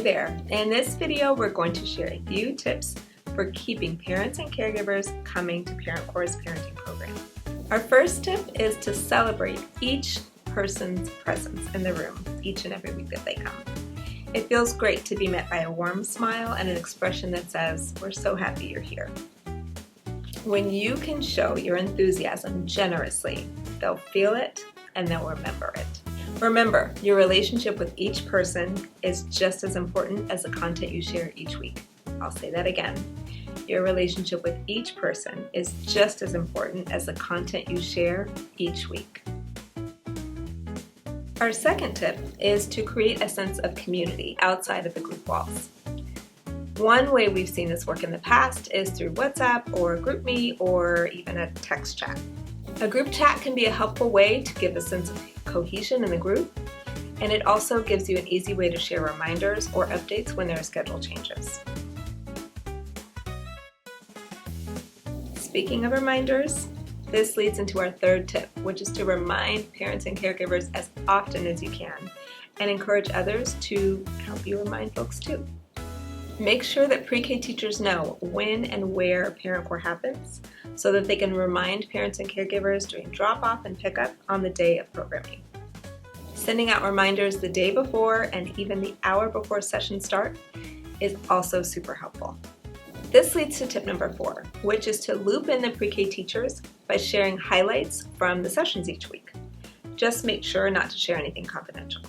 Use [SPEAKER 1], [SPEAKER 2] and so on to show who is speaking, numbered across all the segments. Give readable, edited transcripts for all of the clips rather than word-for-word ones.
[SPEAKER 1] there. In this video, we're going to share a few tips for keeping parents and caregivers coming to ParentCorps' parenting program. Our first tip is to celebrate each person's presence in the room each and every week that they come. It feels great to be met by a warm smile and an expression that says, "We're so happy you're here." When you can show your enthusiasm generously, they'll feel it and they'll remember it. Remember, your relationship with each person is just as important as the content you share each week. I'll say that again. Your relationship with each person is just as important as the content you share each week. Our second tip is to create a sense of community outside of the group walls. One way we've seen this work in the past is through WhatsApp or GroupMe or even a text chat. A group chat can be a helpful way to give a sense of cohesion in the group, and it also gives you an easy way to share reminders or updates when there are schedule changes. Speaking of reminders, this leads into our third tip, which is to remind parents and caregivers as often as you can and encourage others to help you remind folks too. Make sure that pre-K teachers know when and where ParentCorps happens so that they can remind parents and caregivers during drop-off and pickup on the day of programming. Sending out reminders the day before and even the hour before sessions start is also super helpful. This leads to tip number 4, which is to loop in the pre-K teachers by sharing highlights from the sessions each week. Just make sure not to share anything confidential.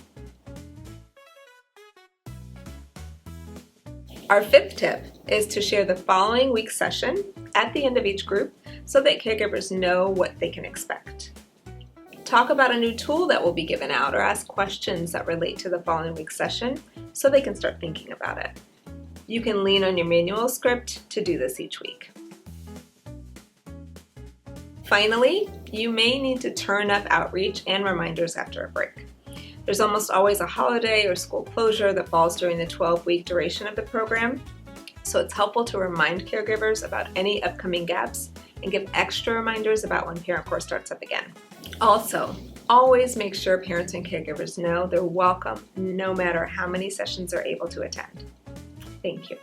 [SPEAKER 1] Our fifth tip is to share the following week's session at the end of each group so that caregivers know what they can expect. Talk about a new tool that will be given out or ask questions that relate to the following week's session so they can start thinking about it. You can lean on your manual script to do this each week. Finally, you may need to turn up outreach and reminders after a break. There's almost always a holiday or school closure that falls during the 12-week duration of the program, so it's helpful to remind caregivers about any upcoming gaps and give extra reminders about when ParentCorps starts up again. Also, always make sure parents and caregivers know they're welcome no matter how many sessions they're able to attend. Thank you.